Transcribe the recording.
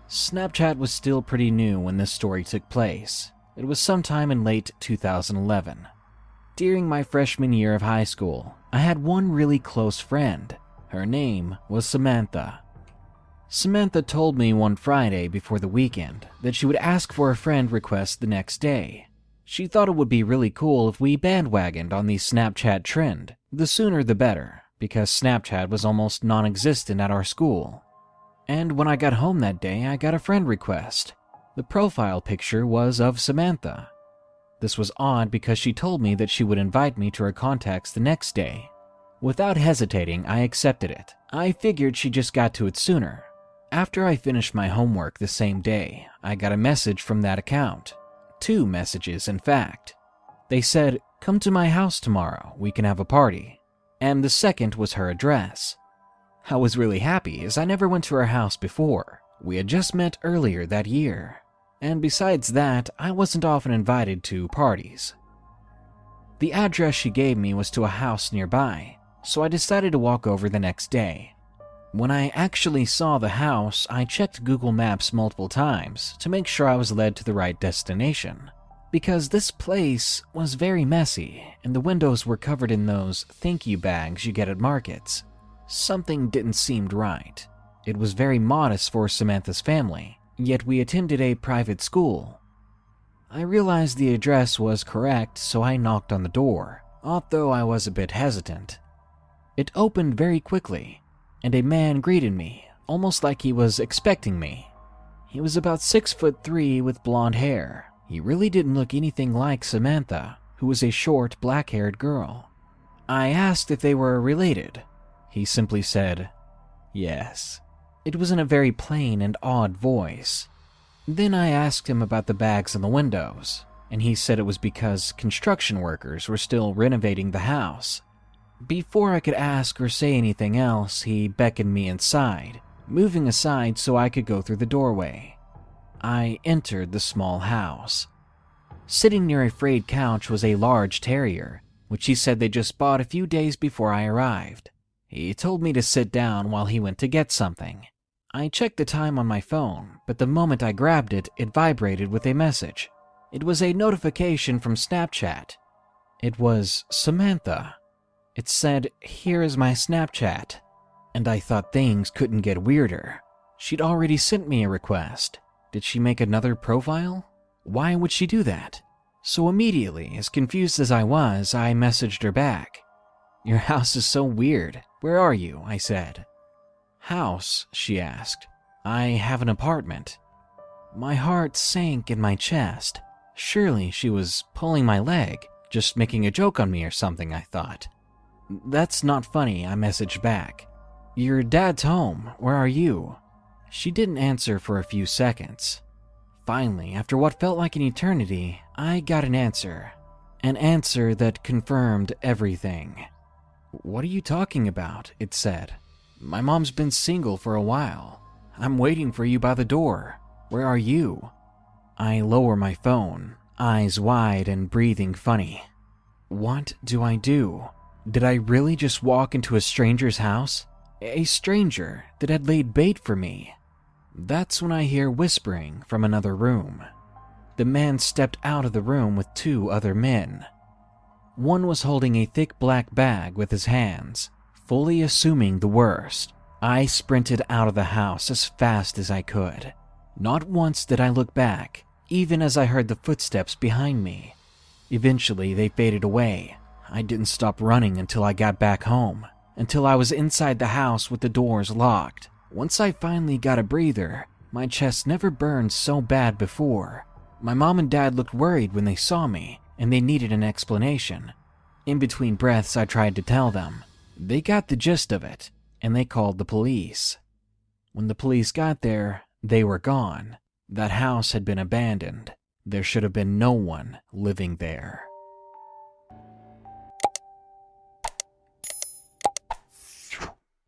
Snapchat was still pretty new when this story took place. It was sometime in late 2011. During my freshman year of high school, I had one really close friend. Her name was Samantha. Samantha told me one Friday before the weekend that she would ask for a friend request the next day. She thought it would be really cool if we bandwagoned on the Snapchat trend, the sooner the better, because Snapchat was almost non-existent at our school. And when I got home that day, I got a friend request. The profile picture was of Samantha. This was odd because she told me that she would invite me to her contacts the next day. Without hesitating, I accepted it. I figured she just got to it sooner. After I finished my homework the same day, I got a message from that account. 2 messages, in fact. They said, "Come to my house tomorrow, we can have a party." And the second was her address. I was really happy as I never went to her house before. We had just met earlier that year. And besides that, I wasn't often invited to parties. The address she gave me was to a house nearby, so I decided to walk over the next day. When I actually saw the house, I checked Google Maps multiple times to make sure I was led to the right destination. Because this place was very messy, and the windows were covered in those thank you bags you get at markets. Something didn't seem right. It was very modest for Samantha's family, yet we attended a private school. I realized the address was correct, so I knocked on the door, although I was a bit hesitant. It opened very quickly, and a man greeted me, almost like he was expecting me. He was about 6'3" with blonde hair. He really didn't look anything like Samantha, who was a short, black-haired girl. I asked if they were related. He simply said, "Yes." It was in a very plain and odd voice. Then I asked him about the bags on the windows, and he said it was because construction workers were still renovating the house. Before I could ask or say anything else, he beckoned me inside, moving aside so I could go through the doorway. I entered the small house. Sitting near a frayed couch was a large terrier, which he said they just bought a few days before I arrived. He told me to sit down while he went to get something. I checked the time on my phone, but the moment I grabbed it, it vibrated with a message. It was a notification from Snapchat. It was Samantha. It said, "Here is my Snapchat." And I thought things couldn't get weirder. She'd already sent me a request. Did she make another profile? Why would she do that? So immediately, as confused as I was, I messaged her back. "Your house is so weird. Where are you?" I said. "House?" she asked. "I have an apartment." My heart sank in my chest. Surely she was pulling my leg, just making a joke on me or something, I thought. "That's not funny," I messaged back. "Your dad's home. Where are you?" She didn't answer for a few seconds. Finally, after what felt like an eternity, I got an answer. An answer that confirmed everything. "What are you talking about?" it said. "My mom's been single for a while. I'm waiting for you by the door. Where are you?" I lower my phone, eyes wide and breathing funny. What do I do? Did I really just walk into a stranger's house? A stranger that had laid bait for me? That's when I hear whispering from another room. The man stepped out of the room with 2 other men. One was holding a thick black bag with his hands. Fully assuming the worst, I sprinted out of the house as fast as I could. Not once did I look back, even as I heard the footsteps behind me. Eventually, they faded away. I didn't stop running until I got back home, until I was inside the house with the doors locked. Once I finally got a breather, my chest never burned so bad before. My mom and dad looked worried when they saw me, and they needed an explanation. In between breaths, I tried to tell them. They got the gist of it, and they called the police. When the police got there, they were gone. That house had been abandoned. There should have been no one living there.